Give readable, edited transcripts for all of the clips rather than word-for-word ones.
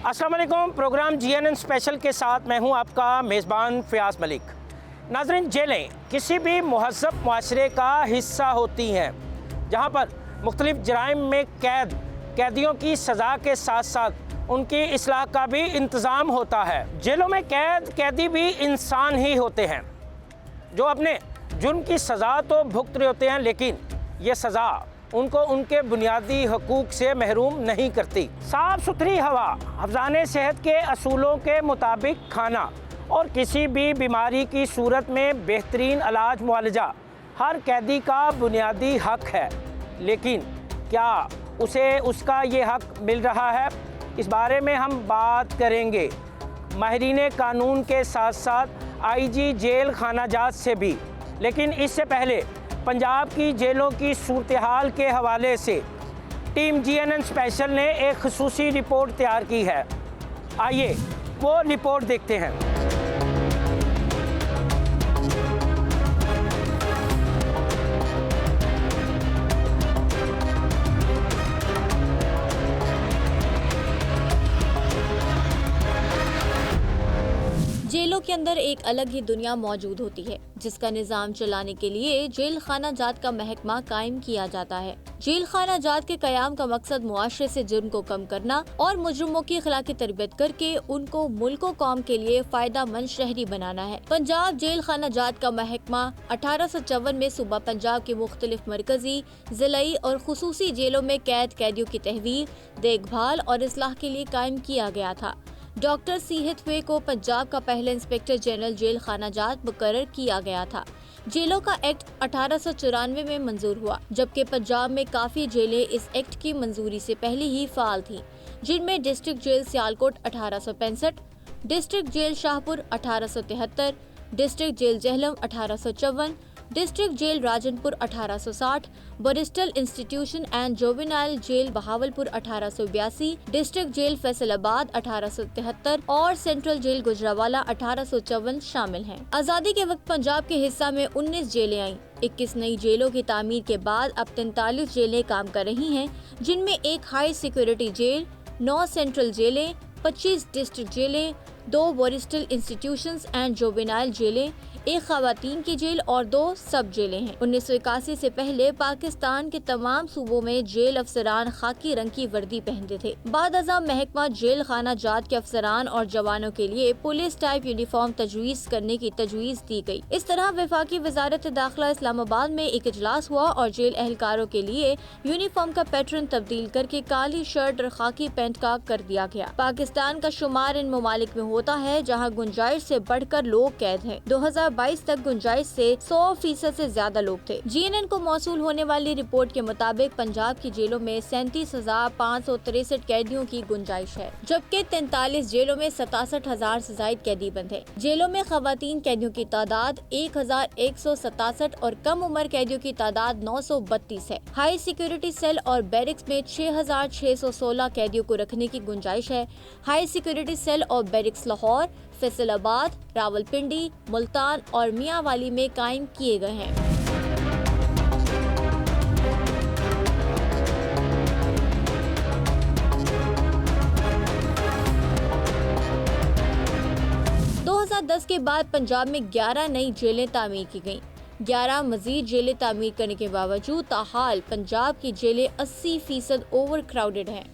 अस्सलाम वालेकुम। Programme GNN special के साथ मैं हूं आपका मेज़बान फ़याज़ मलिक। नाज़रीन, जेलें किसी भी महज़्ज़ब मुआशरे का हिस्सा होती हैं जहां पर मुख्तलिफ़ जराइम में कैदियों की सज़ा के साथ साथ उनकी इस्लाह का भी इंतज़ाम होता है। जेलों में कैदी भी इंसान ही होते हैं जो अपने जुर्म की सज़ा तो भुगत रहे होते हैं, लेकिन ये सज़ा उनको उनके बुनियादी हकूक़ से महरूम नहीं करती। साफ़ सुथरी हवा, हफ्ज़ाने सेहत के असूलों के मुताबिक खाना और किसी भी बीमारी की सूरत में बेहतरीन इलाज मुआलजा हर कैदी का बुनियादी हक है। लेकिन क्या उसे उसका ये हक मिल रहा है? इस बारे में हम बात करेंगे माहिरीन कानून के साथ साथ IG जेल खाना जात से भी। लेकिन इससे पहले पंजाब की जेलों की सूरत हाल के हवाले से टीम GNN स्पेशल ने एक ख़ुसूसी रिपोर्ट तैयार की है। आइए वो रिपोर्ट देखते हैं। जेलों के अंदर एक अलग ही दुनिया मौजूद होती है, जिसका निजाम चलाने के लिए जेल खाना जात का महकमा कायम किया जाता है। जेल खाना जात के कयाम का मकसद मुआशरे से जुर्म को कम करना और मुजरिमों की अखलाकी तरबियत करके उनको मुल्को कौम के लिए फायदा मंद शहरी बनाना है। पंजाब जेल खाना जात का महकमा 1854 में सूबा पंजाब के मुख्तलिफ मरकजी, जिलाई और खुसूसी जेलों में कैदियों की तहवील, देखभाल और इस्लाह के लिए कायम किया गया था। डॉक्टर C हिथवे को पंजाब का पहला इंस्पेक्टर जनरल जेल खाना जात मुकर्रर किया गया था। जेलों का एक्ट 1894 में मंजूर हुआ, जबकि पंजाब में काफ़ी जेलें इस एक्ट की मंजूरी से पहले ही फाल थीं, जिनमें district jail Sialkot 1865, district jail Shahpur 1873, district jail Jhelum 1854, district jail Rajanpur 1860, borstal institution and juvenile jail Bahawalpur 1882, district jail Faisalabad 1873 और सेंट्रल जेल गुजरावाला 1854 शामिल हैं। आज़ादी के वक्त पंजाब के हिस्सा में 19 जेलें आईं। 21 नई जेलों की तामीर के बाद अब 43 जेलें काम कर रही हैं, जिनमें एक हाई सिक्योरिटी जेल, 9 सेंट्रल जेलें, 25 डिस्ट्रिक्ट जेलें, 2 बोरिस्टल इंस्टीट्यूशंस एंड जोवेनाइल जेलें, एक खवातीन की जेल और 2 सब जेलें हैं। 1981 से पहले पाकिस्तान के तमाम सूबों में जेल अफसरान खाकी रंग की वर्दी पहनते थे। बाद अज़ां महकमा जेल खाना जात के अफसरान और जवानों के लिए पुलिस टाइप यूनिफॉर्म तजवीज़ करने की तजवीज़ दी गई। इस तरह वफाकी वजारत दाखिला इस्लामाबाद में एक इजलास हुआ और जेल एहलकारों के लिए यूनिफॉर्म का पैटर्न तब्दील करके काली शर्ट और खाकी पैंट का कर दिया गया। पाकिस्तान का शुमार इन ममालिक में होता है जहाँ गुंजाइश से बढ़कर लोग कैद हैं। 2022 तक गुंजाइश से 100% से ज्यादा लोग थे। GNN को मौसूल होने वाली रिपोर्ट के मुताबिक पंजाब की जेलों में 37,563 कैदियों की गुंजाइश है, जबकि 43 जेलों में 67,000 से ज्यादा कैदी बंद है। जेलों में खवातीन कैदियों की तादाद 1,167 और कम उम्र कैदियों की तादाद 932 है। हाई सिक्योरिटी सेल और बैरिक्स में 6,616 कैदियों को रखने की गुंजाइश है। हाई सिक्योरिटी सेल और बैरिक्स लाहौर, फैसलाबाद, रावलपिंडी, मुल्तान और मियांवाली में कायम किए गए हैं। के बाद पंजाब में 11 नई जेलें तामीर की गईं। 11 मजीद जेलें तामीर करने के बावजूद ताहाल पंजाब की जेलें 80% ओवर क्राउडेड हैं।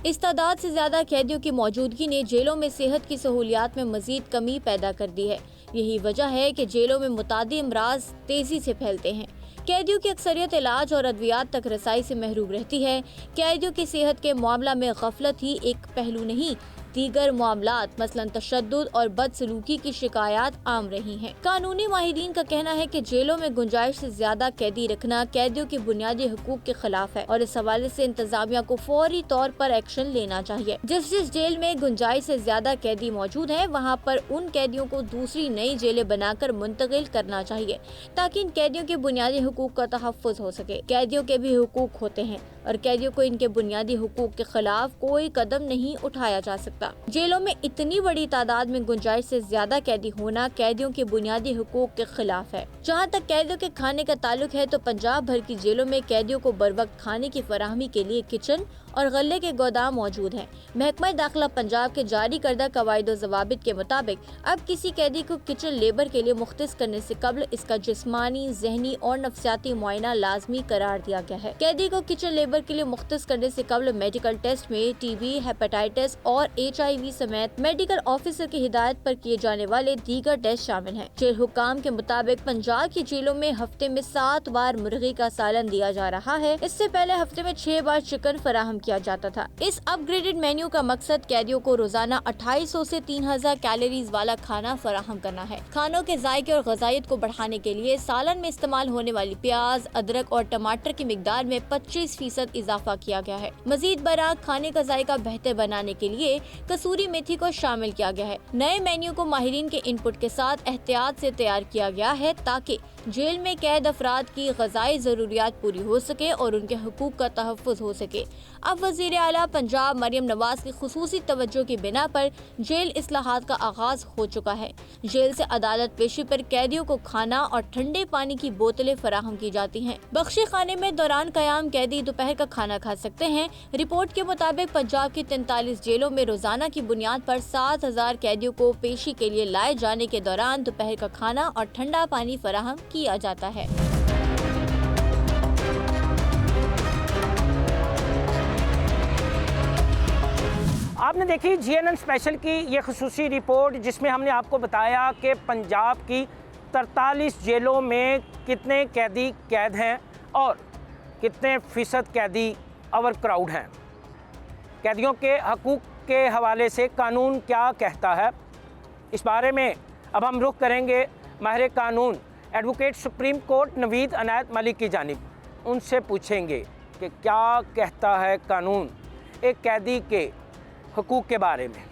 इस तादाद से ज्यादा कैदियों की मौजूदगी ने जेलों में सेहत की सहूलियात में मजीद कमी पैदा कर दी है। यही वजह है कि जेलों में मुतादी अमराज तेजी से फैलते हैं। कैदियों की अक्सरियत इलाज और अद्वियात तक रसाई से महरूम रहती है। कैदियों की सेहत के मामला में गफलत ही एक पहलू नहीं, दीगर मामलात मसलन तशद्दुद और बदसलूकी की शिकायत आम रही हैं। कानूनी माहिरीन का कहना है कि जेलों में गुंजाइश से ज्यादा कैदी रखना कैदियों के बुनियादी हुकूक के खिलाफ है और इस हवाले से इंतजामिया को फौरी तौर पर एक्शन लेना चाहिए। जिस जेल में गुंजाइश से ज्यादा कैदी मौजूद है, वहाँ पर उन कैदियों को दूसरी नई जेलें बनाकर मुंतकिल करना चाहिए, ताकि इन कैदियों के बुनियादी हुकूक का तहफ़्फ़ुज़ हो सके। कैदियों के भी हुकूक होते हैं और कैदियों को इनके बुनियादी हुकूक के खिलाफ कोई कदम नहीं उठाया जा सकता। जेलों में इतनी बड़ी तादाद में गुंजाइश से ज्यादा कैदी होना कैदियों के बुनियादी हुकूक के खिलाफ है। जहाँ तक कैदियों के खाने का ताल्लुक है, तो पंजाब भर की जेलों में कैदियों को बर वक्त खाने की फराहमी के लिए किचन और गल्ले के गोदाम मौजूद हैं। महकमा दाखिला पंजाब के जारी करदा कवायद ज़वाबित के मुताबिक अब किसी कैदी को किचन लेबर के लिए मुख्तस करने से कबल इसका जिस्मानी, ज़हनी और नफ्सियाती मुआयना लाजमी करार दिया गया है। कैदी को किचन लेबर के लिए मुख्तस करने से कबल मेडिकल टेस्ट में टीबी, हेपेटाइटिस और HIV समेत मेडिकल ऑफिसर की हिदायत पर किए जाने वाले दीगर टेस्ट शामिल हैं। जेल हुकाम के मुताबिक पंजाब की जेलों में हफ्ते में 7 बार मुर्गी का सालन दिया जा रहा है। इससे पहले हफ्ते में 6 बार चिकन फराहम किया जाता था। इस अपग्रेडेड मेन्यू का मकसद कैदियों को रोजाना 2800 से 3000 कैलोरीज वाला खाना फराहम करना है। खानों के जायके और ग़िज़ाइयत को बढ़ाने के लिए सालन में इस्तेमाल होने वाली प्याज, अदरक और टमाटर की मिकदार में 25% इजाफा किया गया है। मजीद बराक खाने का जायका बेहतर बनाने के लिए कसूरी मेथी को शामिल किया गया है। नए मेन्यू को माहिरीन के इनपुट के साथ एहतियात से तैयार किया गया है ताकि जेल में कैद अफराद की ग़िज़ाई ज़रूरियात पूरी हो सके और उनके हुकूक का तहफ़्फ़ुज़ हो सके। अब वज़ीर आला पंजाब मरियम नवाज़ की खुसूसी तवज्जो की बिना पर जेल इस्लाहात का आगाज़ हो चुका है। जेल से अदालत पेशी पर कैदियों को खाना और ठंडे पानी की बोतलें फराहम की जाती हैं। बख्शी खाने में दौरान क़याम कैदी दोपहर का खाना खा सकते हैं। रिपोर्ट के मुताबिक पंजाब की 43 जेलों में रोजाना की बुनियाद पर 7000 कैदियों को पेशी के लिए लाए जाने के दौरान दोपहर का खाना और ठंडा पानी फराहम किया जाता है। आपने देखी GNN स्पेशल की ये खसूसी रिपोर्ट, जिसमें हमने आपको बताया कि पंजाब की 43 जेलों में कितने कैदी कैद हैं और कितने फ़ीसद कैदी ओवर क्राउड हैं। कैदियों के हकूक़ के हवाले से कानून क्या कहता है, इस बारे में अब हम रुख करेंगे माहिर कानून advocate supreme court Naveed Inayat Malik की जानिब। उनसे पूछेंगे कि क्या कहता है कानून एक कैदी के हकूक़ के बारे में।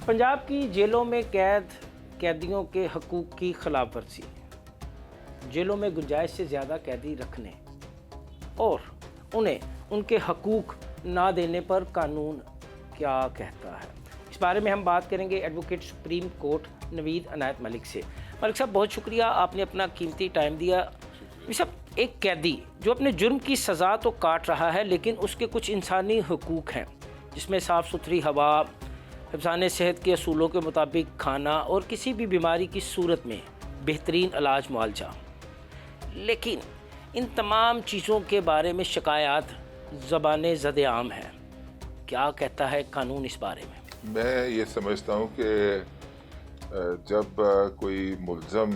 पंजाब की जेलों में कैदियों के हकूक़ की खिलाफ वर्जी, जेलों में गुंजाइश से ज़्यादा कैदी रखने और उन्हें उनके हकूक़ ना देने पर कानून क्या कहता है, इस बारे में हम बात करेंगे advocate supreme court Naveed Inayat Malik से। मलिक साहब, बहुत शुक्रिया, आपने अपना कीमती टाइम दिया। सब एक कैदी जो अपने जुर्म की सज़ा तो काट रहा है, लेकिन उसके कुछ इंसानी हकूक़ हैं, जिसमें साफ़ सुथरी हवा, हिफ़्ज़ान सेहत के असूलों के मुताबिक खाना और किसी भी बीमारी की सूरत में बेहतरीन इलाज मुआलजा। लेकिन इन तमाम चीज़ों के बारे में शिकायत ज़बान ज़द-ए-आम है। क्या कहता है कानून इस बारे में? मैं ये समझता हूँ कि जब कोई मुल्ज़म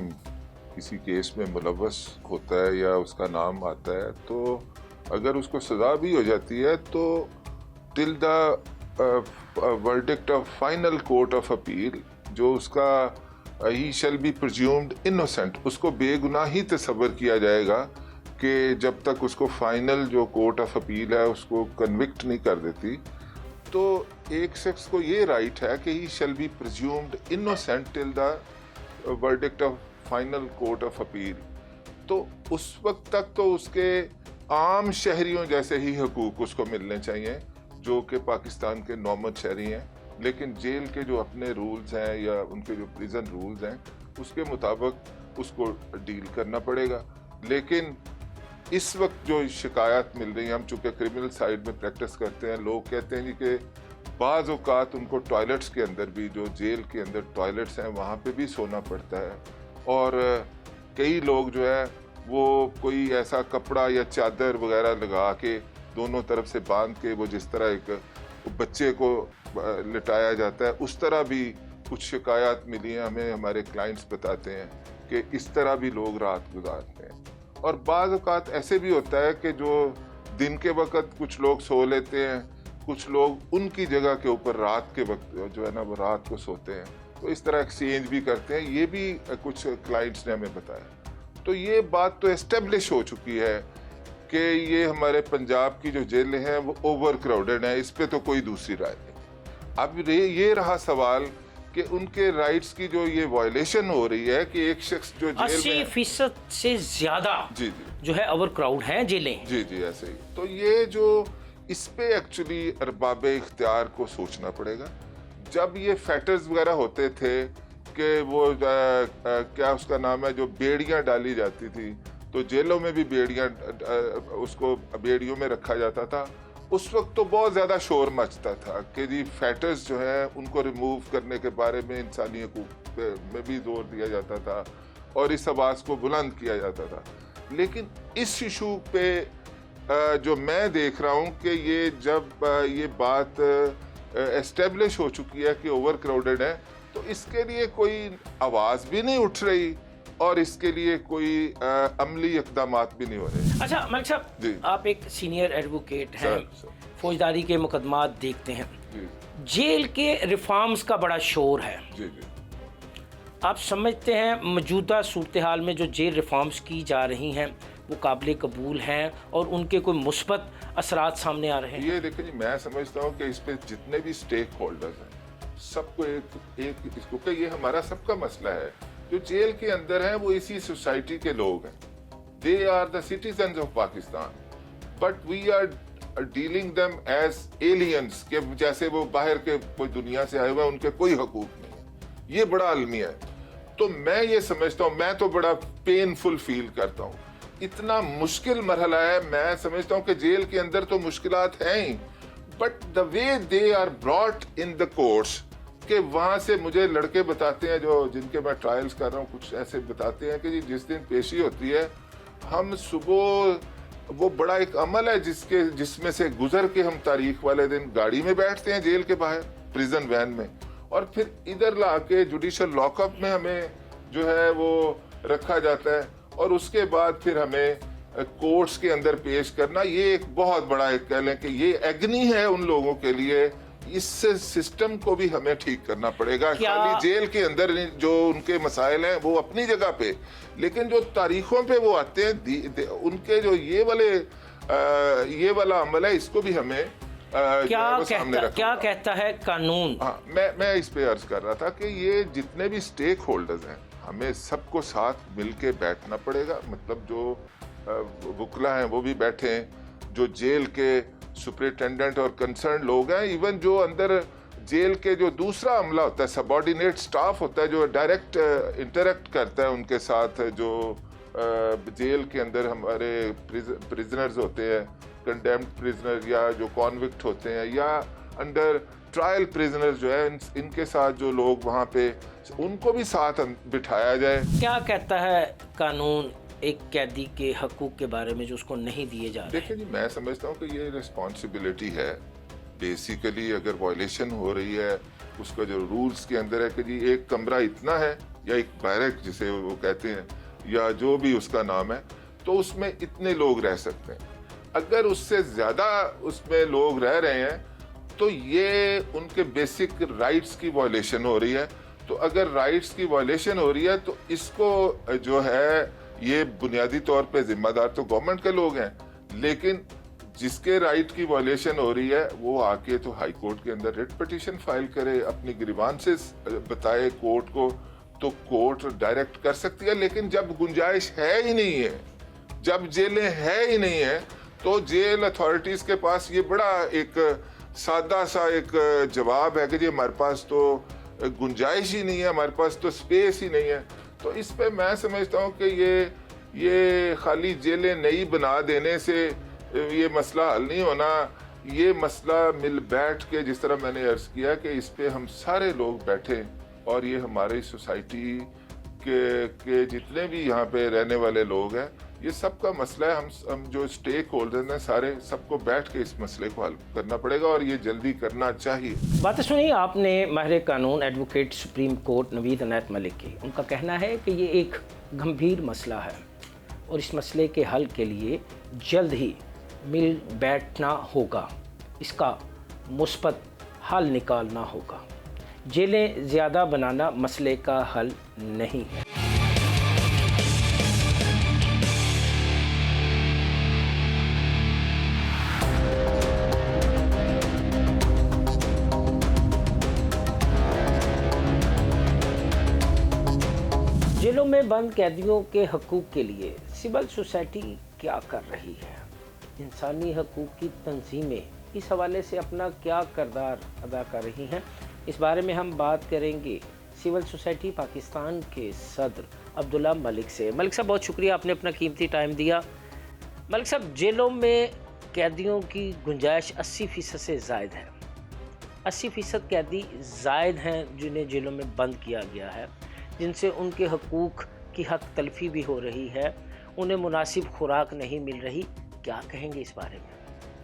किसी केस में मुलव्वस होता है या उसका नाम आता है, तो अगर उसको सज़ा भी हो जाती है तो till the verdict of final court of appeal, जो उसका ही शैल बी प्रिज्यूम्ड इनोसेंट, उसको बेगुनाही तस्वर किया जाएगा कि जब तक उसको फाइनल जो कोर्ट ऑफ अपील है उसको कन्विक्ट नहीं कर देती, तो एक शख्स को ये राइट है कि he shall be presumed innocent till the verdict of final court of appeal. तो उस वक्त तक तो उसके आम शहरियों जैसे ही हकूक़ उसको मिलने चाहिए जो कि पाकिस्तान के नॉर्मल शहरी हैं, लेकिन जेल के जो अपने रूल्स हैं या उनके जो प्रिजन रूल्स हैं उसके मुताबिक उसको डील करना पड़ेगा। लेकिन इस वक्त जो शिकायत मिल रही है, हम चूँकि क्रिमिनल साइड में प्रैक्टिस करते हैं, लोग कहते हैं कि बाज़ औक़ात उनको टॉयलेट्स के अंदर भी, जो जेल के अंदर टॉयलेट्स हैं वहाँ पे भी सोना पड़ता है, और कई लोग जो है वो कोई ऐसा कपड़ा या चादर वगैरह लगा के दोनों तरफ से बांध के, वो जिस तरह एक बच्चे को लिटाया जाता है, उस तरह भी कुछ शिकायत मिली है हमें। हमारे क्लाइंट्स बताते हैं कि इस तरह भी लोग रात गुजारते हैं। और बाज़ औक़ात ऐसे भी होता है कि जो दिन के वक्त कुछ लोग सो लेते हैं, कुछ लोग उनकी जगह के ऊपर रात के वक्त जो है ना वो रात को सोते हैं, तो इस तरह एक्सचेंज भी करते हैं। ये भी कुछ क्लाइंट्स ने हमें बताया। तो ये बात तो एस्टेब्लिश हो चुकी है कि ये हमारे पंजाब की जो जेलें हैं वो ओवर क्राउडेड हैं, इस पे तो कोई दूसरी राय नहीं। अब ये रहा सवाल कि उनके राइट्स की जो ये वायलेशन हो रही है कि एक शख्स जो जेल में 80% से ज़्यादा जी जो है ओवर क्राउड हैं जेलें। जी ऐसे ही। तो ये जो इस पे एक्चुअली अरबाब इख्तियार को सोचना पड़ेगा। जब ये फैटर्स वगैरह होते थे कि वो क्या उसका नाम है, जो बेड़ियां डाली जाती थी, तो जेलों में भी बेड़ियां, उसको बेड़ियों में रखा जाता था। उस वक्त तो बहुत ज़्यादा शोर मचता था कि जी फैटर्स जो है उनको रिमूव करने के बारे में इंसानी हकूक़ में भी जोर दिया जाता था और इस आवाज़ को बुलंद किया जाता था। लेकिन इस इशू पे जो मैं देख रहा हूँ कि ये जब ये बात एस्टेब्लिश हो चुकी है कि ओवर क्राउडेड है, तो इसके लिए कोई आवाज़ भी नहीं उठ रही और इसके लिए कोई अमली इक़दामात भी नहीं हो रहे। अच्छा मलिक साहब, आप एक सीनियर एडवोकेट हैं, फौजदारी के मुकदमात देखते हैं, जेल के रिफॉर्म्स का बड़ा शोर है। जी जी। आप समझते हैं मौजूदा सूरत हाल में जो जेल रिफॉर्म्स की जा रही हैं वो काबिल कबूल हैं और उनके कोई मुस्बत असरात सामने आ रहे हैं? ये देखिए जी, मैं समझता हूँ कि इस पे जितने भी स्टेक होल्डर्स हैं सबको एक इसको कि ये हमारा सबका मसला है। जो जेल के अंदर हैं वो इसी सोसाइटी के लोग हैं, they are the citizens of Pakistan, but we are dealing them as aliens, के जैसे वो बाहर के कोई दुनिया से आए हुए हैं, उनके कोई हकूक नहीं है। ये बड़ा अलमिया है। तो मैं ये समझता हूँ, मैं तो बड़ा पेनफुल फील करता हूँ, इतना मुश्किल मरहला है। मैं समझता हूँ कि जेल के अंदर तो मुश्किलात हैं ही, but the way they are brought in the courts, कि वहाँ से मुझे लड़के बताते हैं जो जिनके मैं ट्रायल्स कर रहा हूँ, कुछ ऐसे बताते हैं कि जी जिस दिन पेशी होती है हम सुबह, वो बड़ा एक अमल है जिसमें से गुजर के हम तारीख वाले दिन गाड़ी में बैठते हैं जेल के बाहर प्रिजन वैन में, और फिर इधर ला के जुडिशल लॉकअप में हमें जो है वो रखा जाता है और उसके बाद फिर हमें कोर्ट्स के अंदर पेश करना। ये एक बहुत बड़ा एक कह लें कि ये एग्नी है उन लोगों के लिए। इस सिस्टम को भी हमें ठीक करना पड़ेगा। खाली जेल के अंदर जो उनके मसाइल हैं वो अपनी जगह पे, लेकिन जो तारीखों पे वो आते हैं उनके जो ये वाला अमल है, इसको भी हमें क्या कहता है कानून? हाँ, मैं इस पे अर्ज कर रहा था कि ये जितने भी स्टेक होल्डर्स हैं हमें सबको साथ मिलके बैठना पड़ेगा। मतलब जो वुकला हैं वो भी बैठे, जो जेल के सुपरिटेंडेंट और कंसर्न लोग हैं, इवन जो अंदर जेल के जो दूसरा अमला होता है, सबऑर्डिनेट स्टाफ होता है जो डायरेक्ट इंटरेक्ट करता है उनके साथ, जो जेल के अंदर हमारे प्रिजनर्स होते हैं, कंडेम्ड प्रिजनर या जो कॉन्विक्ट होते हैं, या अंडर ट्रायल प्रिजनर्स जो है, इनके साथ जो लोग वहाँ पे, उनको भी साथ बिठाया जाए। क्या कहता है कानून एक कैदी के हकूक के बारे में जो उसको नहीं दिए जा रहे? देखिए जी, मैं समझता हूँ कि ये रिस्पॉन्सिबिलिटी है बेसिकली। अगर वायलेशन हो रही है उसका जो रूल्स के अंदर है कि जी एक कमरा इतना है, या एक बैरक जिसे वो कहते हैं, या जो भी उसका नाम है, तो उसमें इतने लोग रह सकते हैं। अगर उससे ज़्यादा उसमें लोग रह रहे हैं तो ये उनके बेसिक राइट्स की वायलेशन हो रही है। तो अगर राइट्स की वायलेशन हो रही है तो इसको जो है, ये बुनियादी तौर पे जिम्मेदार तो गवर्नमेंट के लोग हैं, लेकिन जिसके राइट की वायलेशन हो रही है वो आके तो हाई कोर्ट के अंदर रिट पिटीशन फाइल करे, अपनी ग्रीवांसेस बताए कोर्ट को, तो कोर्ट डायरेक्ट कर सकती है। लेकिन जब गुंजाइश है ही नहीं है, जब जेलें है ही नहीं है, तो जेल अथॉरिटीज के पास ये बड़ा एक सादा सा एक जवाब है कि जी हमारे पास तो गुंजाइश ही नहीं है, हमारे पास तो स्पेस ही नहीं है। तो इस पे मैं समझता हूँ कि ये खाली जेलें नई बना देने से ये मसला हल नहीं होना। ये मसला मिल बैठ के, जिस तरह मैंने अर्ज किया कि इस पे हम सारे लोग बैठे और ये हमारी सोसाइटी के जितने भी यहाँ पे रहने वाले लोग हैं, ये सबका मसला है। हम जो स्टेक होल्डर हैं सारे, सबको बैठ के इस मसले को हल करना पड़ेगा और ये जल्दी करना चाहिए। बातें सुनिए आपने माहिर कानून advocate supreme court Naveed Inayat Malik की। उनका कहना है कि ये एक गंभीर मसला है और इस मसले के हल के लिए जल्द ही मिल बैठना होगा, इसका मुस्बत हल निकालना होगा। जेलें ज़्यादा बनाना मसले का हल नहीं है। जेलों में बंद कैदियों के हकूक़ के लिए सिविल सोसाइटी क्या कर रही है? इंसानी हकूक़ की तंजीमें इस हवाले से अपना क्या किरदार अदा कर रही हैं? इस बारे में हम बात करेंगे सिविल सोसाइटी पाकिस्तान के सदर अब्दुल्ला मलिक से। मलिक साहब, बहुत शुक्रिया, आपने अपना कीमती टाइम दिया। मलिक साहब, जेलों में कैदियों की गुंजाइश 80% से ज़ायद है। 80% कैदी ज़ायद हैं जिन्हें जेलों में बंद किया गया है, जिनसे उनके हकूक़ की हक तलफी भी हो रही है, उन्हें मुनासिब खुराक नहीं मिल रही। क्या कहेंगे इस बारे में?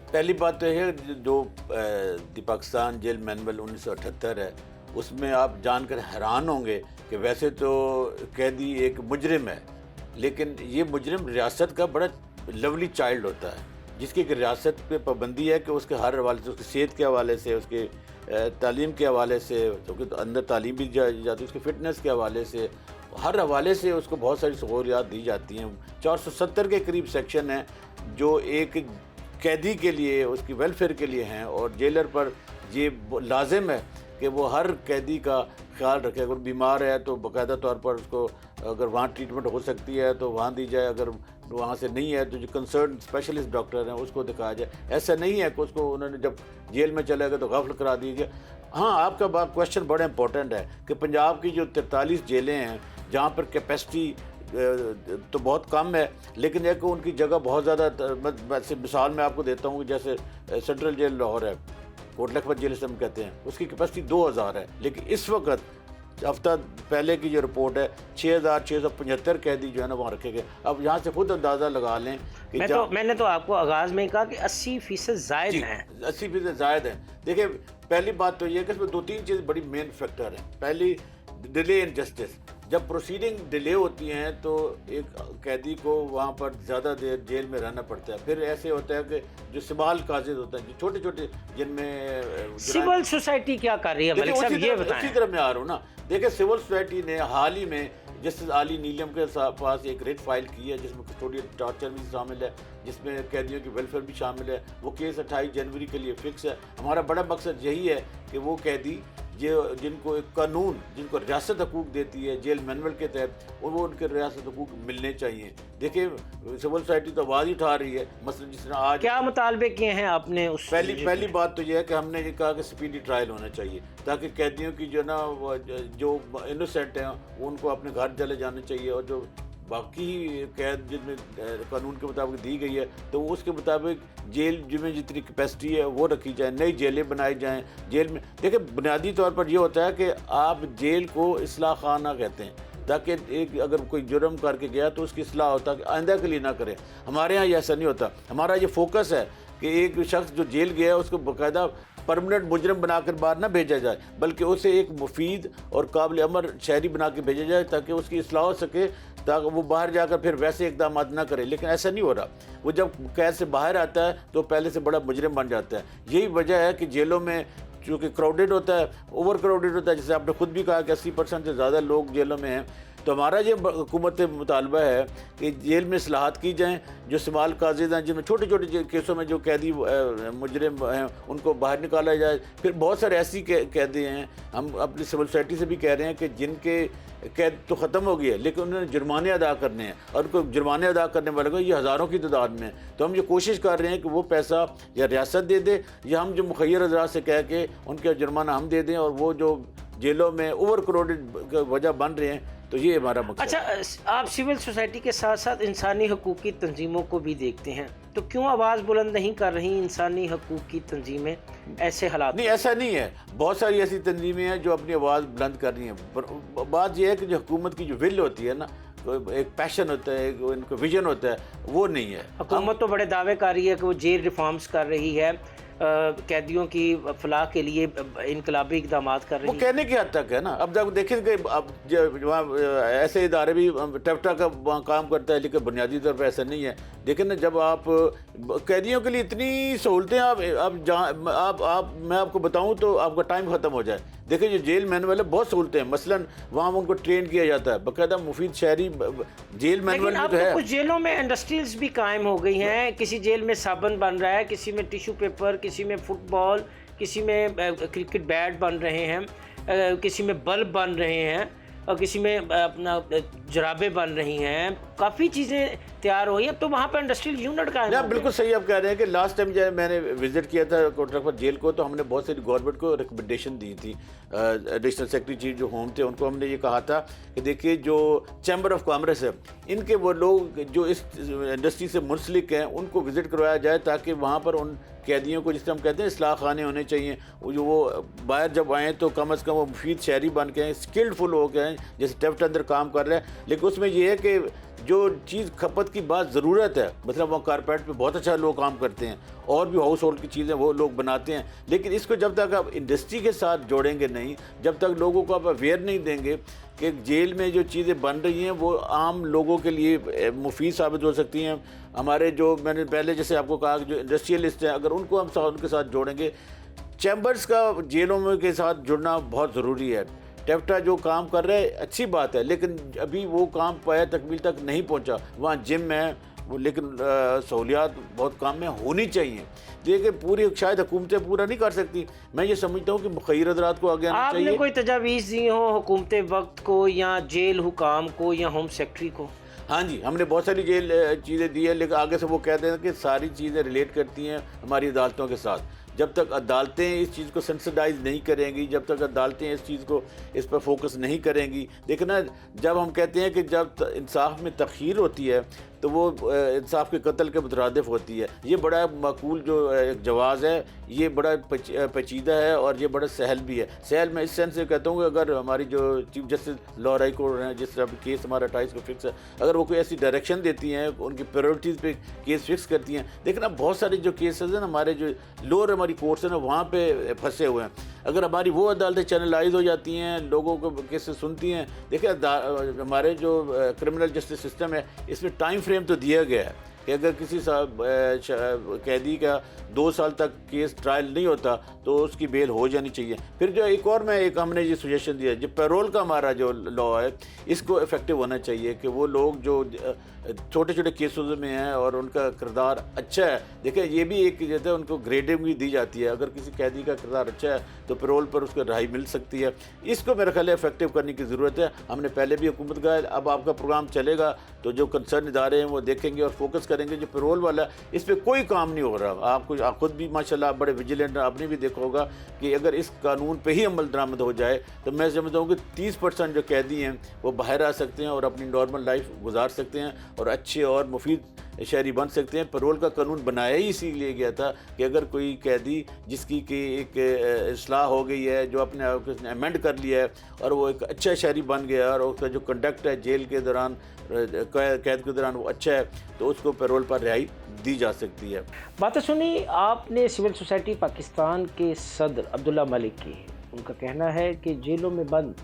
पहली बात तो है, जो द पाकिस्तान जेल मैनुअल 1978 है, उसमें आप जानकर हैरान होंगे कि वैसे तो कैदी एक मुजरिम है, लेकिन ये मुजरिम रियासत का बड़ा लवली चाइल्ड होता है, जिसकी एक रियासत पे पाबंदी है कि उसके हर हवाले से, उसकी सेहत के हवाले से, उसके तालीम के हवाले से, क्योंकि तो अंदर तालीम भी जाती है, उसकी फ़िटनेस के हवाले से, हर हवाले से उसको बहुत सारी सहूलियात दी जाती हैं। 470 के करीब सेक्शन हैं जो एक कैदी के लिए, उसकी वेलफेयर के लिए हैं, और जेलर पर ये लाजिम है कि वो हर कैदी का ख्याल रखे। अगर बीमार है तो बाकायदा तौर पर उसको, अगर वहाँ ट्रीटमेंट हो सकती है तो वहाँ दी जाए, अगर वहाँ से नहीं है तो जो कंसर्न स्पेशलिस्ट डॉक्टर हैं उसको दिखाया जाए। ऐसा नहीं है कि उसको उन्होंने जब जेल में चले गए तो गफ्ल करा दीजिए। हाँ, आपका क्वेश्चन बड़ा इंपॉर्टेंट है कि पंजाब की जो 43 जेलें हैं जहाँ पर कैपेसिटी तो बहुत कम है, लेकिन एक उनकी जगह बहुत ज़्यादा, वैसे मिसाल मैं आपको देता हूँ, जैसे सेंट्रल जेल लाहौर है, कोट लखपत जेल से हम कहते हैं, उसकी कैपेसिटी 2000 है, लेकिन इस वक्त हफ्ता पहले की जो रिपोर्ट है 6675 कैदी जो है ना वहाँ रखे गए। अब यहाँ से खुद अंदाज़ा लगा लें कि मैंने तो आपको आगाज़ में कहा कि 80% ज़ायद हैं। 80% ज़ायद हैं। देखिए, पहली बात तो ये है कि इसमें 2-3 चीज़ बड़ी मेन फैक्टर हैं। पहली, डिले इन जस्टिस। जब प्रोसीडिंग डिले होती हैं तो एक कैदी को वहाँ पर ज़्यादा देर जेल में रहना पड़ता है। फिर ऐसे होता है कि जो सिवाल काजिद होते हैं, जो छोटे छोटे, जिनमें सिविल सोसाइटी क्या कर रही है मलिक साहब, ये बताएं। उसी तरह मैं आ रहा हूँ ना। देखिए, सिविल सोसाइटी ने हाल ही में जस्टिस आली नीलम के पास एक रेट फाइल की है, जिसमें कस्टोडियल टॉर्चर भी शामिल है, जिसमें कैदियों की वेलफेयर भी शामिल है। वो केस 28 जनवरी के लिए फिक्स है। हमारा बड़ा मकसद यही है कि वो कैदी जिनको एक कानून, जिनको रियासत हकूक़ देती है जेल मैनुअल के तहत, और वो उनके रियासत हकूक़ मिलने चाहिए। देखिए, सिविल सोसाइटी तो आवाज़ ही उठा रही है। मसलन जिस तरह आज क्या मुतालबे किए हैं आपने? उस पहली बात तो यह है कि हमने ये कहा कि स्पीडी ट्रायल होना चाहिए, ताकि कैदियों की जो ना जो इनोसेंट हैं उनको अपने घर चले जाने चाहिए, और जो बाकी कैद जिनमें कानून के मुताबिक दी गई है तो उसके मुताबिक जेल में जितनी कैपेसिटी है वो रखी जाए, नई जेलें बनाई जाएं। जेल में देखिए, बुनियादी तौर पर यह होता है कि आप जेल को इस्लाह खाना कहते हैं, ताकि एक अगर कोई जुर्म करके गया तो उसकी इस्लाह होता है कि आइंदा के लिए ना करें। हमारे यहाँ ऐसा नहीं होता। हमारा ये फोकस है कि एक शख्स जो जेल गया है उसको बाकायदा परमानेंट मुजरम बनाकर बाहर ना भेजा जाए, बल्कि उसे एक मुफीद और काबिल अमल शहरी बना के भेजा जाए, ताकि उसकी इस्लाह हो सके, ताकि वो बाहर जाकर फिर वैसे इकदाम ना करे। लेकिन ऐसा नहीं हो रहा। वो जब कैद से बाहर आता है तो पहले से बड़ा मुजरिम बन जाता है। यही वजह है कि जेलों में चूँकि क्राउडेड होता है, ओवर क्राउडेड होता है, जैसे आपने खुद भी कहा कि 80% से ज़्यादा लोग जेलों में हैं। तो हमारा ये हुकूमत मुतालबा है कि जेल में इस्लाहात की जाएँ। जो सिवाल काजिद हैं, जिनमें छोटे छोटे केसों में जो कैदी मुजरिम हैं उनको बाहर निकाला जाए। फिर बहुत सारे ऐसी कैदी हैं, हम अपनी सिविल सोसाइटी से भी कह रहे हैं कि जिनके कैद तो ख़त्म हो गई है, लेकिन उन्होंने जुर्माने अदा करने हैं, और उनको जुर्माने अदा करने वाले को ये हज़ारों की तादाद में। तो हम ये कोशिश कर रहे हैं कि वो पैसा या रियासत दे दे, या हम जो मुखैर हज़रात से कह के उनका जुर्माना हम दे दें, और वो जो जेलों में ओवर क्राउडेड वजह बन रहे हैं, तो ये हमारा मकसद। अच्छा, आप सिविल सोसाइटी के साथ साथ इंसानी हकूक़ की तंजीमों को भी देखते हैं, तो क्यों आवाज़ बुलंद नहीं कर रही इंसानी हकूक़ की तंजीमें ऐसे हालात? नहीं, ऐसा नहीं है। बहुत सारी ऐसी तंजीमें हैं जो अपनी आवाज़ बुलंद कर रही हैं। बात यह है कि जो हुकूमत की जो विल होती है ना, एक पैशन होता है, एक इनका विजन होता है, वो नहीं है। हुकूमत तो बड़े दावे कर रही है कि वो जेल रिफॉर्म्स कर रही है, कैदियों की फलाह के लिए इनकलाबी इकदाम कर रही है। वो कहने की हद तक है ना। अब जब देखेंगे, अब वहाँ ऐसे इदारे भी टफ्टा का वहाँ काम करता है, लेकिन बुनियादी तौर पर ऐसा नहीं है। देखिए ना, जब आप कैदियों के लिए इतनी सहूलतें आप मैं आपको बताऊं तो आपका टाइम ख़त्म हो जाए। देखिए, जो जेल मैनुअल है बहुत सहूलतें हैं। मसलन वहाँ उनको ट्रेन किया जाता है, बाकायदा मुफीद शहरी जेल मैनुअल भी तो है। कुछ जेलों में इंडस्ट्रीज भी कायम हो गई हैं। किसी जेल में साबुन बन रहा है, किसी में टिश्यू पेपर, किसी में फुटबॉल, किसी में क्रिकेट बैट बन रहे हैं, किसी में बल्ब बन रहे हैं, और किसी में अपना जुराबें बन रही हैं, काफ़ी चीज़ें तैयार हो रही हैं। अब तो वहाँ पर इंडस्ट्रियल यूनिट का ना बिल्कुल सही आप कह रहे हैं कि लास्ट टाइम जब मैंने विजिट किया था कोटला पर जेल को, तो हमने बहुत सारी गवर्नमेंट को रिकमेंडेशन दी थी। एडिशनल सेक्रेटरी चीफ जो होम थे उनको हमने ये कहा था कि देखिए जो चैम्बर ऑफ कॉमर्स है, इनके वो लोग जो इस इंडस्ट्री से मुंसलिक हैं उनको विजिट करवाया जाए, ताकि वहाँ पर उन कैदियों को, जिसे हम कहते हैं इस्लाह खाने होने चाहिए, जो वो बाहर जब आएँ तो कम अज़ कम वो मुफीद शहरी बन के आएँ, स्किल्डफुल हो के आएँ, जैसे टेफ्ट अंदर काम कर रहे हैं। लेकिन उसमें ये है कि जो चीज़ खपत की बात ज़रूरत है, मतलब वो कारपेट पे बहुत अच्छा लोग काम करते हैं और भी हाउस होल्ड की चीज़ें वो लोग बनाते हैं, लेकिन इसको जब तक आप इंडस्ट्री के साथ जोड़ेंगे नहीं, जब तक लोगों को आप अवेयर नहीं देंगे कि जेल में जो चीज़ें बन रही हैं वो आम लोगों के लिए मुफीद साबित हो सकती हैं। हमारे जो मैंने पहले जैसे आपको कहा कि जो इंडस्ट्रियलिस्ट हैं, अगर उनको हम उनके साथ जोड़ेंगे, चैम्बर्स का जेलों में के साथ जुड़ना बहुत ज़रूरी है। टेफ्टा जो काम कर रहे हैं अच्छी बात है, लेकिन अभी वो काम पाया तकमील तक नहीं पहुंचा। वहाँ जिम है वो, लेकिन सहूलियात बहुत काम में होनी चाहिए। देखिए पूरी शायद हुकूमतें पूरा नहीं कर सकती। मैं ये समझता हूँ कि मुखैर हजरात को आगे आना चाहिए। आपने कोई तजावीज़ दी हो हुकूमत वक्त को या जेल हुकाम को या होम सेक्रेटरी को? हाँ जी, हमने बहुत सारी जेल चीज़ें दी है, लेकिन आगे से वो कहते हैं कि सारी चीज़ें रिलेट करती हैं हमारी अदालतों के साथ। जब तक अदालतें इस चीज़ को सेंसिटाइज नहीं करेंगी, जब तक अदालतें इस चीज़ को इस पर फोकस नहीं करेंगी, देखना जब हम कहते हैं कि जब इंसाफ में तख़यीर होती है तो वो इंसाफ के कत्ल के मुतरादिफ होती है। ये बड़ा माकूल जो एक जवाज़ है, ये बड़ा पेचीदा है और ये बड़ा सहल भी है। सहल मैं इस सेंस से कहता हूँ कि अगर हमारी जो chief justice law high court हैं, जिस तरह केस हमारा 28 को फिक्स है, अगर वो कोई ऐसी डायरेक्शन देती हैं, उनकी प्रायोरिटीज़ पे केस फिक्स करती हैं। देखना बहुत सारे जो केसेस हैं हमारे जो लोअर हमारी कोर्ट्स हैं ना, वहाँ पे फंसे हुए हैं। अगर हमारी वो अदालतें चैनलाइज हो जाती हैं, लोगों को केसेस सुनती हैं। देखिए हमारे जो क्रिमिनल जस्टिस सिस्टम है, इसमें टाइम फ्रेम तो दिया गया है कि अगर किसी कैदी का 2 साल तक केस ट्रायल नहीं होता तो उसकी बेल हो जानी चाहिए। फिर जो हमने ये सजेशन दिया, जो पैरोल का हमारा जो लॉ है, इसको इफेक्टिव होना चाहिए कि वो लोग जो छोटे छोटे केसों में हैं और उनका किरदार अच्छा है। देखिए ये भी एक जैसे उनको ग्रेडिंग भी दी जाती है। अगर किसी कैदी का किरदार अच्छा है तो पैरोल पर उसको रिहाई मिल सकती है। इसको मेरा ख्याल है इफेक्टिव करने की ज़रूरत है। हमने पहले भी हुकूमत का, अब आपका प्रोग्राम चलेगा तो जो कंसर्न इदारे हैं वो देखेंगे और फोकस करेंगे। जो पैरोल वाला इस पर कोई काम नहीं हो रहा। आप खुद भी माशाल्लाह बड़े विजिलेंट, आपने भी देखा होगा कि अगर इस कानून पे ही अमल दरामद हो जाए तो मैं समझता हूँ कि 30% जो कैदी हैं वो बाहर आ सकते हैं और अपनी नॉर्मल लाइफ गुजार सकते हैं और अच्छे और मुफीद शहरी बन सकते हैं। पैरोल का कानून बनाया ही इसीलिए गया था कि अगर कोई कैदी जिसकी कि एक इस्लाह हो गई है, जो अपने आप को अमेंड कर लिया है और वो एक अच्छा शहरी बन गया और उसका जो कंडक्ट है जेल के दौरान, कैद के दौरान वो अच्छा है, तो उसको पैरोल पर रिहाई दी जा सकती है। बातें सुनी आपने सिविल सोसाइटी पाकिस्तान के सदर अब्दुल्ला मलिक की। उनका कहना है कि जेलों में बंद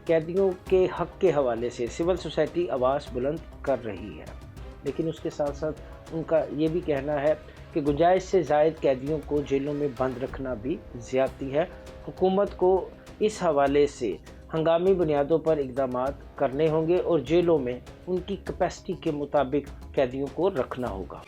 कैदियों के हक के हवाले से सिविल सोसाइटी आवाज़ बुलंद कर रही है, लेकिन उसके साथ साथ उनका ये भी कहना है कि गुंजाइश से ज़ायद कैदियों को जेलों में बंद रखना भी ज़्यादती है। हुकूमत को इस हवाले से हंगामी बुनियादों पर इक़दाम करने होंगे और जेलों में उनकी कैपेसिटी के मुताबिक कैदियों को रखना होगा।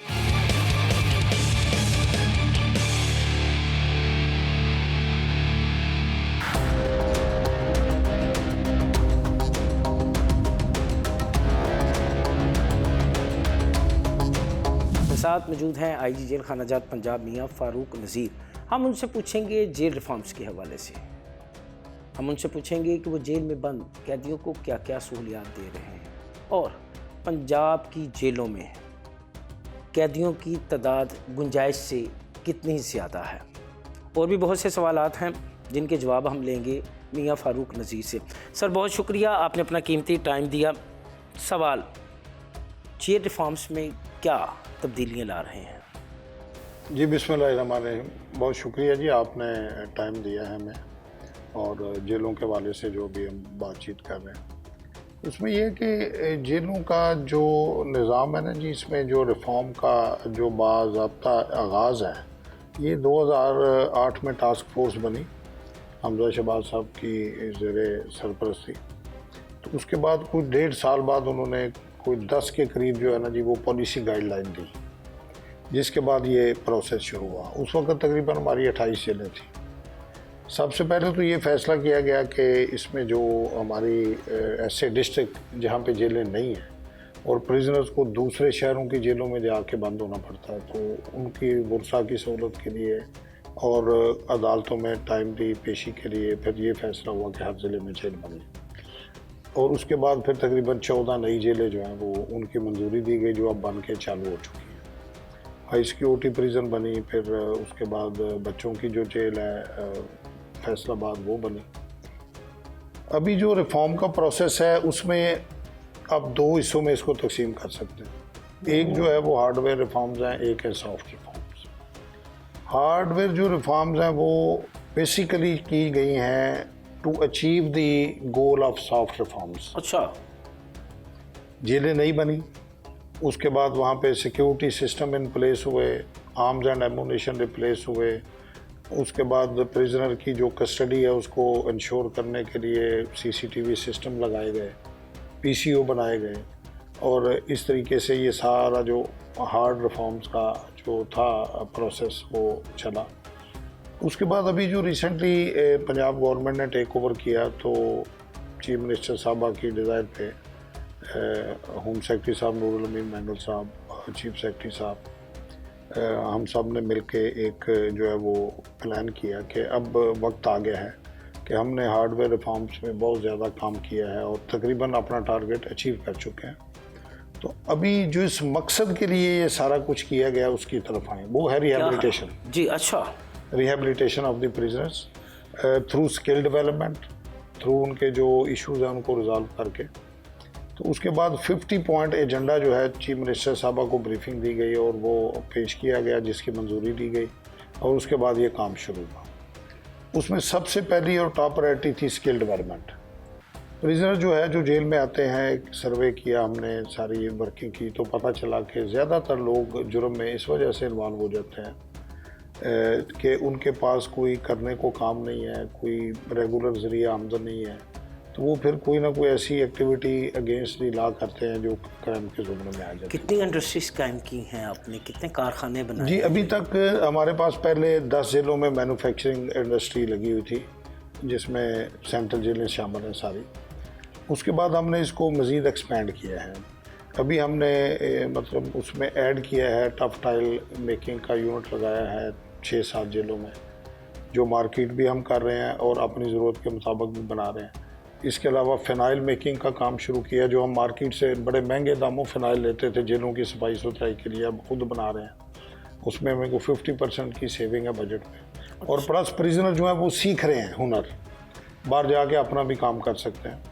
साथ मौजूद हैं आईजी जेल खाना जात पंजाब मियाँ फ़ारूक नज़ीर। हम उनसे पूछेंगे जेल रिफॉर्म्स के हवाले से। हम उनसे पूछेंगे कि वो जेल में बंद कैदियों को क्या क्या सहूलियात दे रहे हैं और पंजाब की जेलों में कैदियों की तादाद गुंजाइश से कितनी ज़्यादा है। और भी बहुत से सवालात हैं जिनके जवाब हम लेंगे मियाँ फ़ारूक नज़ीर से। सर बहुत शुक्रिया, आपने अपना कीमती टाइम दिया। सवाल, जेल रिफॉर्म्स में क्या तब्दीलियाँ ला रहे हैं? जी बिस्मिल्लाहिर्रहमानिर्रहीम, बहुत शुक्रिया जी, आपने टाइम दिया है हमें और जेलों के हवाले से जो भी हम बातचीत कर रहे हैं उसमें यह कि जेलों का जो निज़ाम है ना जी, इसमें जो रिफ़ॉर्म का जो बाज़ाब्ता आगाज़ है, ये 2008 में टास्क फोर्स बनी हमजा शहबाज साहब की ज़ेरे सरपरस्ती। तो उसके बाद कुछ 1.5 साल बाद उन्होंने कोई 10 के करीब जो है ना जी वो पॉलिसी गाइडलाइन दी, जिसके बाद ये प्रोसेस शुरू हुआ। उस वक्त तकरीबन हमारी 28 जेलें थी। सबसे पहले तो ये फैसला किया गया कि इसमें जो हमारी ऐसे डिस्ट्रिक्ट जहाँ पे जेलें नहीं हैं और प्रिजनर्स को दूसरे शहरों की जेलों में जाके बंद होना पड़ता है, तो उनकी बुरसा की सहूलत के लिए और अदालतों में टाइमली पेशी के लिए फिर ये फैसला हुआ कि हर ज़िले में जेल बने। और उसके बाद फिर तकरीबन 14 नई जेलें जो हैं वो उनकी मंजूरी दी गई, जो अब बन के चालू हो चुकी हैं। हाई सिक्योरिटी प्रिजन बनी, फिर उसके बाद बच्चों की जो जेल है फैसलाबाद वो बनी। अभी जो रिफॉर्म का प्रोसेस है उसमें अब 2 हिस्सों में इसको तकसीम कर सकते हैं। एक जो है वो हार्डवेयर रिफॉर्म्स हैं, एक है सॉफ्ट रिफॉर्म्स। हार्डवेयर जो रिफॉर्म्स हैं वो बेसिकली की गई हैं to achieve the goal of soft reforms. अच्छा, जेलें नहीं बनी, उसके बाद वहाँ पे सिक्योरिटी सिस्टम इन प्लेस हुए, आर्म्स एंड एमुनेशन रिप्लेस हुए, उसके बाद प्रिजनर की जो कस्टडी है उसको इंश्योर करने के लिए सीसीटीवी सिस्टम लगाए गए, पीसीओ बनाए गए, और इस तरीके से ये सारा जो हार्ड रिफॉर्म्स का जो था प्रोसेस वो चला। उसके बाद अभी जो रिसेंटली पंजाब गवर्नमेंट ने टेक ओवर किया, तो चीफ मिनिस्टर साहबा की डिज़ायर पे होम सेक्रेटरी साहब नूरुल अमीन मैंडल साहब, चीफ सेक्रेटरी साहब, हम सब ने मिल के एक जो है वो प्लान किया कि अब वक्त आ गया है कि हमने हार्डवेयर रिफॉर्म्स में बहुत ज़्यादा काम किया है और तकरीबन अपना टारगेट अचीव कर चुके हैं। तो अभी जो इस मकसद के लिए ये सारा कुछ किया गया उसकी तरफ आए, वो है रिहेबिलिटेशन। जी अच्छा, rehabilitation of the prisoners through skill development, through उनके जो इश्यूज़ हैं उनको रिजॉल्व करके। तो उसके बाद 50 पॉइंट एजेंडा जो है चीफ मिनिस्टर साहबा को ब्रीफिंग दी गई और वो पेश किया गया, जिसकी मंजूरी दी गई, और उसके बाद ये काम शुरू हुआ। उसमें सबसे पहली और टॉप प्रायोरिटी थी स्किल डेवलपमेंट। प्रिजनर जो है जो जेल में आते हैं, एक सर्वे किया हमने, सारी वर्किंग की, तो पता चला कि ज़्यादातर लोग जुर्म में इस वजह से इन्वॉल्व हो जाते हैं कि उनके पास कोई करने को काम नहीं है, कोई रेगुलर ज़रिया आमदन नहीं है, तो वो फिर कोई ना कोई ऐसी एक्टिविटी अगेंस्ट द लॉ करते हैं जो क्राइम के ज़ुम्रे में आ जाती है। कितनी इंडस्ट्रीज कायम की हैं आपने, कितने कारखाने बनाए? जी, अभी तक हमारे पास पहले 10 जेलों में मैन्युफैक्चरिंग इंडस्ट्री लगी हुई थी, जिसमें सेंट्रल जेलें शामिल हैं सारी। उसके बाद हमने इसको मज़ीद एक्सपेंड किया है। अभी हमने मतलब उसमें ऐड किया है टफ टाइल मेकिंग का यूनिट लगाया है 6-7 जेलों में, जो मार्केट भी हम कर रहे हैं और अपनी ज़रूरत के मुताबिक भी बना रहे हैं। इसके अलावा फ़िनाइल मेकिंग का काम शुरू किया, जो हम मार्केट से बड़े महंगे दामों फ़िनाइल लेते थे जेलों की सफाई सुथराई के लिए, अब खुद बना रहे हैं। उसमें मेरे को 50% की सेविंग है बजट में। और प्लस प्रिजनर जो है वो सीख रहे हैं हुनर, बाहर जाके अपना भी काम कर सकते हैं।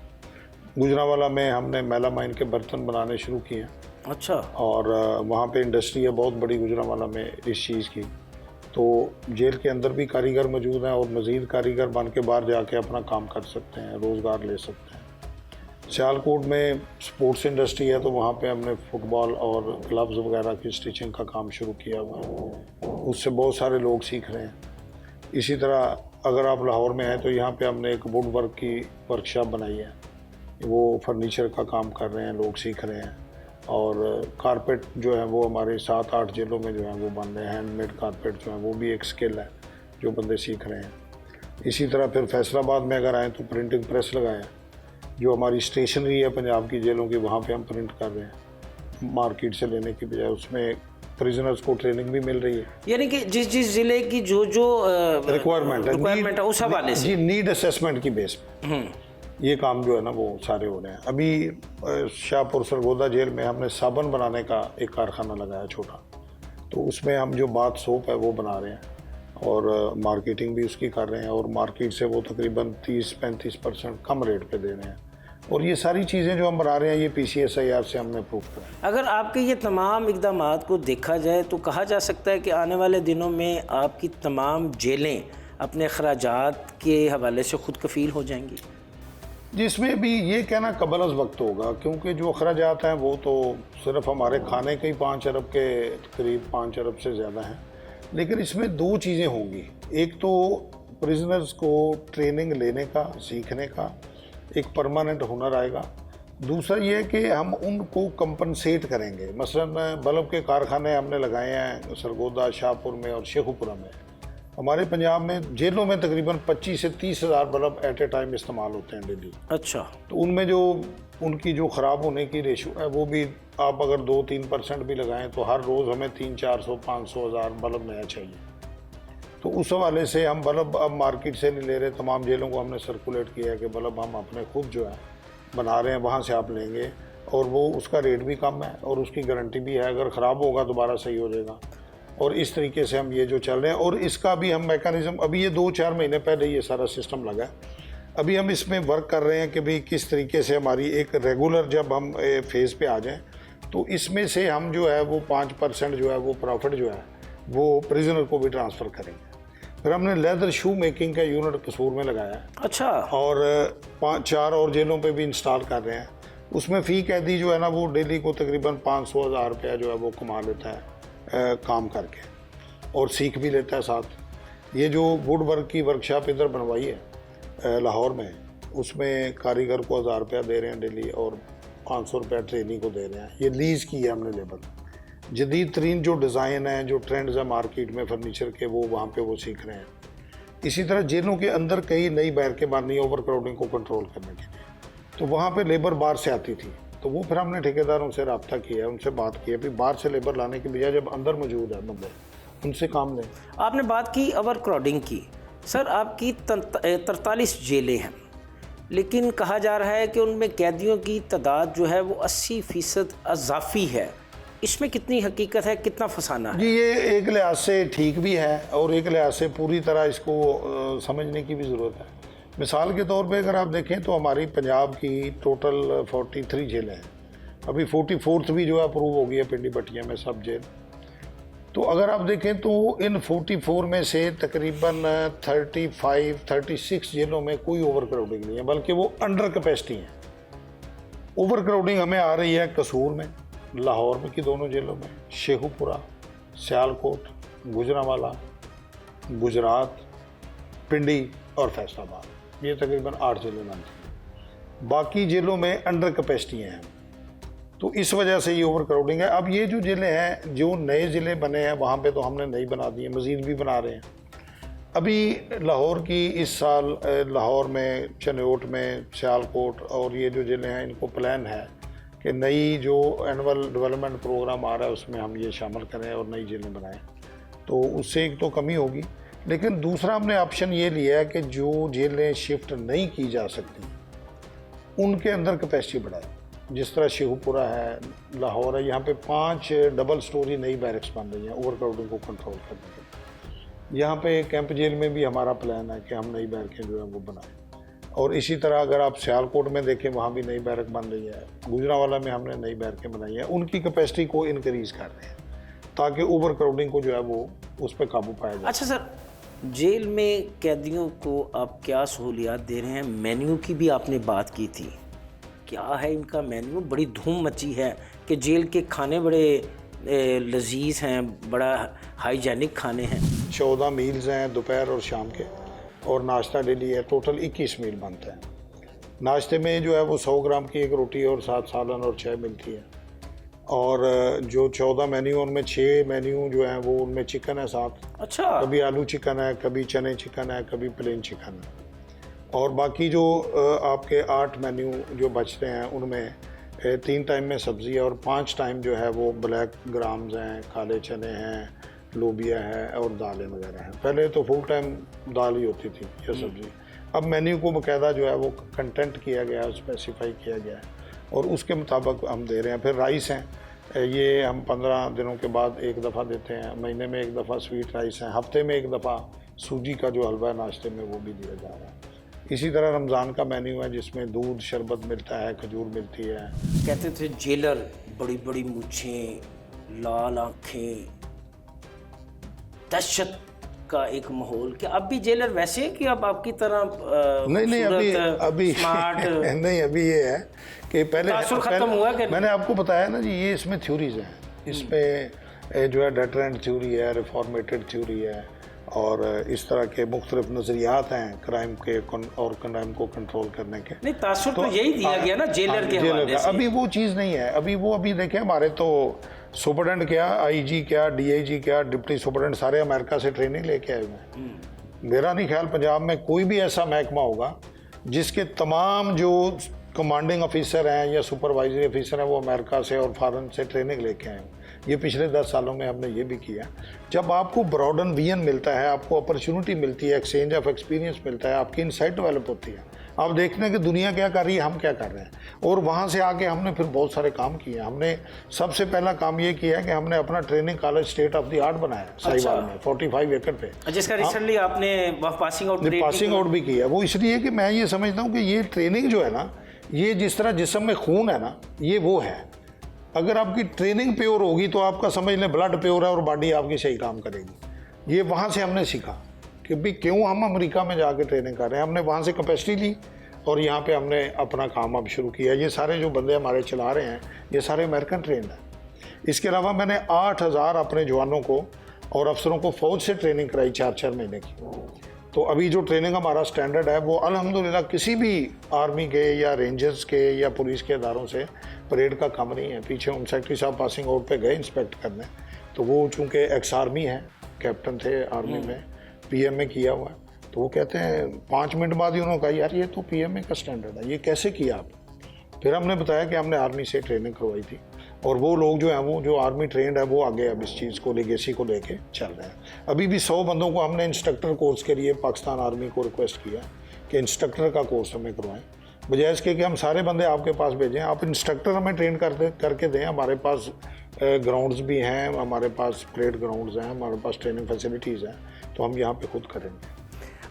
गुजरांवाला में हमने मेलामाइन के बर्तन बनाने शुरू किए हैं। अच्छा, और वहाँ पे इंडस्ट्री है बहुत बड़ी गुजरांवाला में इस चीज़ की, तो जेल के अंदर भी कारीगर मौजूद हैं और मज़ीद कारीगर बन के बाहर जाके अपना काम कर सकते हैं, रोज़गार ले सकते हैं। सियालकोट में स्पोर्ट्स इंडस्ट्री है, तो वहाँ पे हमने फुटबॉल और ग्लव्स वगैरह की स्टिचिंग का काम शुरू किया हुआ है, उससे बहुत सारे लोग सीख रहे हैं। इसी तरह अगर आप लाहौर में हैं तो यहाँ पे हमने एक वुड वर्क की वर्कशॉप बनाई है, वो फर्नीचर का काम कर रहे हैं, लोग सीख रहे हैं। और कारपेट जो है वो हमारे 7-8 जेलों में जो है वो बन रहे हैं, हैंडमेड कारपेट जो है वो भी एक स्किल है जो बंदे सीख रहे हैं। इसी तरह फिर फैसलाबाद में अगर आएँ तो प्रिंटिंग प्रेस लगाया, जो हमारी स्टेशनरी है पंजाब की जेलों की, वहाँ पे हम प्रिंट कर रहे हैं मार्केट से लेने की बजाय। उसमें प्रिजनर्स को ट्रेनिंग भी मिल रही है, यानी कि जिस जिस जिले की जो रिक्वायरमेंट है उस हवाले से, जी, नीड असेसमेंट की बेस पे ये काम जो है ना वो सारे हो रहे हैं। अभी शाहपुर सरगोदा जेल में हमने साबुन बनाने का एक कारखाना लगाया छोटा, तो उसमें हम जो बाथ सोप है वो बना रहे हैं और मार्केटिंग भी उसकी कर रहे हैं, और मार्केट से वो तकरीबन 30-35% कम रेट पे दे रहे हैं। और ये सारी चीज़ें जो हम बना रहे हैं ये PCSIR से हमने अप्रूव करा। अगर आपके ये तमाम इक़दामात को देखा जाए तो कहा जा सकता है कि आने वाले दिनों में आपकी तमाम जेलें अपने अखराजात के हवाले से खुद कफ़ील हो जाएंगी? जिसमें भी ये कहना कबल अज़ वक्त होगा, क्योंकि जो अखराजात हैं वो तो सिर्फ हमारे खाने के ही 5 अरब के करीब 5 अरब से ज़्यादा हैं। लेकिन इसमें 2 चीज़ें होंगी, एक तो प्रिजनर्स को ट्रेनिंग लेने का, सीखने का एक परमानेंट हुनर आएगा। दूसरा ये कि हम उनको कंपनसेट करेंगे। मसलन बल्ब के कारखाने हमने लगाए हैं सरगोदा, शाहपुर में और शेखुपुरा में, हमारे पंजाब में जेलों में तकरीबन 25 से 30 हज़ार बल्ब एट ए टाइम इस्तेमाल होते हैं डेली। अच्छा। तो उनमें जो उनकी जो ख़राब होने की रेशो है वो भी आप अगर 2-3% भी लगाएं तो हर रोज़ हमें 300-400-500 हज़ार बल्ब नया चाहिए। तो उस हवाले से हम बल्ब अब मार्केट से नहीं ले रहे, तमाम जेलों को हमने सर्कुलेट किया है कि बल्ब हम अपने खुद जो है बना रहे हैं, वहाँ से आप लेंगे और वो उसका रेट भी कम है और उसकी गारंटी भी है, अगर ख़राब होगा दोबारा सही हो जाएगा। और इस तरीके से हम ये जो चल रहे हैं और इसका भी हम मैकेनिज़्म अभी ये 2-4 महीने पहले ये सारा सिस्टम लगा है। अभी हम इसमें वर्क कर रहे हैं कि भाई किस तरीके से हमारी एक रेगुलर जब हम फेज़ पे आ जाएं तो इसमें से हम जो है वो 5% जो है वो प्रॉफिट जो है वो प्रिजनर को भी ट्रांसफ़र करेंगे। फिर हमने लेदर शू मेकिंग का यूनिट कसूर में लगाया है। अच्छा। और 5-4 और जेलों पे भी इंस्टॉल कर रहे हैं। उसमें फ़ी कैदी जो है ना वो डेली को तकरीबन 500,000 रुपया जो है वो कमा लेता है काम करके और सीख भी लेता है साथ। ये जो वुड वर्क की वर्कशॉप इधर बनवाई है लाहौर में, उसमें कारीगर को 1000 रुपया दे रहे हैं डेली और 500 रुपया ट्रेनिंग को दे रहे हैं। ये लीज़ की है हमने लेबर। जदीद तरीन जो डिज़ाइन है, जो ट्रेंड्स है मार्केट में फर्नीचर के, वो वहाँ पे वो सीख रहे हैं। इसी तरह जेलों के अंदर कई नई बैरकें बननी ओवर क्राउडिंग को कंट्रोल करने के लिए, तो वहाँ पे लेबर बाहर से आती थी। तो वो फिर हमने ठेकेदारों से रब्ता किया है, उनसे बात की है कि बाहर से लेबर लाने के बजाय जब अंदर मौजूद है बंदे उनसे काम लें। आपने बात की ओवर क्राउडिंग की। सर, आपकी 43 जेलें हैं, लेकिन कहा जा रहा है कि उनमें कैदियों की तादाद जो है वो 80% अजाफी है। इसमें कितनी हकीकत है, कितना फसाना है? जी, ये एक लिहाज से ठीक भी है और एक लिहाज से पूरी तरह इसको समझने की भी ज़रूरत है। मिसाल के तौर पे अगर आप देखें तो हमारी पंजाब की टोटल 43 जेलें हैं। अभी 44th भी जो है अप्रूव हो गई है पिंडी बटिया में सब जेल। तो अगर आप देखें तो इन 44 में से तकरीबन 35-36 जेलों में कोई ओवर क्राउडिंग नहीं है, बल्कि वो अंडर कैपेसिटी है। ओवर क्राउडिंग हमें आ रही है कसूर में, लाहौर में की दोनों जेलों में, शेखुपुरा, सियालकोट, गुजरांवाला, गुजरात, पिंडी और फैसलाबाद, ये तकरीबन 8 जेलें बनती हैं। बाकी जेलों में अंडर कैपेसिटी हैं। तो इस वजह से ये ओवर क्राउडिंग है। अब ये जो ज़िले हैं, जो नए ज़िले बने हैं वहाँ पे तो हमने नहीं बना दिए, मज़ीद भी बना रहे हैं। अभी लाहौर की इस साल लाहौर में, चनोट में, सियालकोट और ये जो ज़िले हैं इनको प्लान है कि नई जो एनुअल डेवलपमेंट प्रोग्राम आ रहा है उसमें हम ये शामिल करें और नई जेलें बनाएं। तो उससे एक तो कमी होगी, लेकिन दूसरा हमने ऑप्शन ये लिया है कि जो जेलें शिफ्ट नहीं की जा सकती उनके अंदर कैपेसिटी बढ़ाएं। जिस तरह शेखुपुरा है, लाहौर है, यहाँ पे 5 डबल स्टोरी नई बैरक्स बन रही हैं ओवर क्राउडिंग को कंट्रोल करने के लिए। यहाँ पे कैंप जेल में भी हमारा प्लान है कि हम नई बैरकें जो है वो बनाएं। और इसी तरह अगर आप सियालकोट में देखें वहाँ भी नई बैरक बन रही है, गुजरांवाला में हमने नई बैरकें बनाई हैं। उनकी कैपेसिटी को इनक्रीज़ कर रहे हैं ताकि ओवर क्राउडिंग को जो है वो उस पर काबू पाया जाए। अच्छा सर, जेल में कैदियों को आप क्या सहूलियात दे रहे हैं? मेन्यू की भी आपने बात की थी, क्या है इनका मेन्यू? बड़ी धूम मची है कि जेल के खाने बड़े लजीज हैं, बड़ा हाइजेनिक खाने हैं। 14 मील्स हैं दोपहर और शाम के, और नाश्ता डेली है। टोटल 21 मील बनता है। नाश्ते में जो है वो 100 ग्राम की एक रोटी और 7 सालन और चाय मिलती है। और जो 14 मेन्यू उनमें 6 मेन्यू जो हैं वो उनमें चिकन है साथ। अच्छा। कभी आलू चिकन है, कभी चने चिकन है, कभी प्लेन चिकन है। और बाकी जो आपके 8 मेन्यू जो बचते हैं उनमें 3 टाइम में सब्ज़ी है और 5 टाइम जो है वो ब्लैक ग्राम्स हैं, काले चने हैं, लोबिया है और दालें वगैरह हैं। पहले तो फुल टाइम दाल ही होती थी या सब्ज़ी। अब मेन्यू को बाकायदा जो है वो कंटेंट किया गया है, स्पेसिफाई किया गया है और उसके मुताबिक हम दे रहे हैं। फिर राइस हैं, ये हम 15 दिनों के बाद एक दफ़ा देते हैं, महीने में एक दफ़ा स्वीट राइस हैं, हफ्ते में एक दफ़ा सूजी का जो हलवा है नाश्ते में वो भी दिया जा रहा है। इसी तरह रमज़ान का मेन्यू है जिसमें दूध शरबत मिलता है, खजूर मिलती है। कहते थे जेलर बड़ी बड़ी मूछें, लाल आँखें, दहशत का एक माहौल। क्या अब भी जेलर वैसे है कि अब आपकी तरह नहीं अभी स्मार्ट नहीं, अभी ये है कि पहले खत्म हुआ कि मैंने आपको बताया ना जी, ये इसमें थ्योरीज हैं। इसमें जो है डेटरेंट थ्योरी है, रिफॉर्मेटेड थ्योरी है और इस तरह के मुख्तलिफ नज़रियात हैं क्राइम के और क्राइम को कंट्रोल करने के। नहीं, तासुर तो यही दिया गया ना जेलर के हवाले से। अभी वो चीज़ नहीं है। अभी देखें हमारे तो सुपरडेंट क्या, आईजी क्या, डीआईजी क्या, डिप्टी सुपरडेंट सारे अमेरिका से ट्रेनिंग लेके आए हुए हैं। मेरा नहीं ख्याल पंजाब में कोई भी ऐसा महकमा होगा जिसके तमाम जो कमांडिंग ऑफिसर हैं या सुपरवाइजरी ऑफिसर हैं वो अमेरिका से और फॉरेन से ट्रेनिंग लेके आए हैं। ये पिछले 10 सालों में हमने ये भी किया। जब आपको ब्रॉडन विजन मिलता है, आपको अपॉर्चुनिटी मिलती है, एक्सचेंज ऑफ एक्सपीरियंस मिलता है, आपकी इंसाइट डेवलप होती है, आप देखते हैं कि दुनिया क्या कर रही है, हम क्या कर रहे हैं। और वहाँ से आके हमने फिर बहुत सारे काम किए। हमने सबसे पहला काम ये किया कि हमने अपना training college state of the art बनाया साहिवाल में 45 एकड़ पे, जिसका रिसेंटली आपने पासिंग आउट भी किया। वो इसलिए कि मैं ये समझता हूँ कि ये ट्रेनिंग जो है ना, ये जिस तरह जिस्म में खून है ना, ये वो है। अगर आपकी ट्रेनिंग प्योर होगी तो आपका समझ लें ब्लड प्योर है और बॉडी आपकी सही काम करेगी। ये वहाँ से हमने सीखा कि भाई क्यों हम अमेरिका में जाके ट्रेनिंग कर रहे हैं। हमने वहाँ से कैपेसिटी ली और यहाँ पे हमने अपना काम अब शुरू किया। ये सारे जो बंदे हमारे चला रहे हैं ये सारे अमेरिकन ट्रेंड हैं। इसके अलावा मैंने 8000 अपने जवानों को और अफसरों को फ़ौज से ट्रेनिंग कराई 4-4 महीने की। तो अभी जो ट्रेनिंग हमारा स्टैंडर्ड है वो अल्हम्दुलिल्लाह किसी भी आर्मी के या रेंजर्स के या पुलिस के इदारों से परेड का कम नहीं है। पीछे होम सेक्रेटरी साहब पासिंग आउट पे गए इंस्पेक्ट करने, तो वो चूँकि एक्स आर्मी है, कैप्टन थे आर्मी में, पीएम में किया हुआ है, तो वो कहते हैं 5 मिनट बाद ही उन्होंने कहा यार ये तो पीएमए का स्टैंडर्ड है, ये कैसे किया आप। फिर हमने बताया कि हमने आर्मी से ट्रेनिंग करवाई थी और वो लोग जो हैं वो जो आर्मी ट्रेंड है वो आगे अब इस चीज़ को लेगेसी को लेके चल रहे हैं। अभी भी 100 बंदों को हमने इंस्ट्रक्टर कोर्स के लिए पाकिस्तान आर्मी को रिक्वेस्ट किया कि इंस्ट्रक्टर का कोर्स हमें करवाएं, बजाय इसके कि हम सारे बंदे आपके पास भेजें, आप इंस्ट्रक्टर हमें ट्रेन करके दें। हमारे पास ग्राउंड्स भी हैं, हमारे पास परेड ग्राउंड्स हैं, हमारे पास ट्रेनिंग फैसिलिटीज़ हैं, तो हम यहाँ पे खुद करेंगे।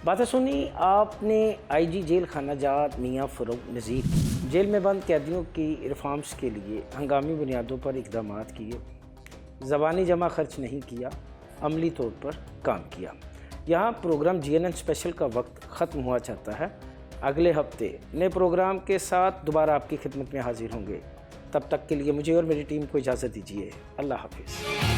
बातें सुनी आपने आईजी जेल खाना जात मियाँ फ़रूक नज़ीर जेल में बंद कैदियों की रिफॉर्म्स के लिए हंगामी बुनियादों पर इक़दाम किए, ज़बानी जमा खर्च नहीं किया, अमली तौर पर काम किया। यहाँ प्रोग्राम GNN स्पेशल का वक्त ख़त्म हुआ चाहता है। अगले हफ्ते नए प्रोग्राम के साथ दोबारा आपकी खिदमत में हाजिर होंगे। तब तक के लिए मुझे और मेरी टीम को इजाज़त दीजिए। अल्लाह हाफिज़।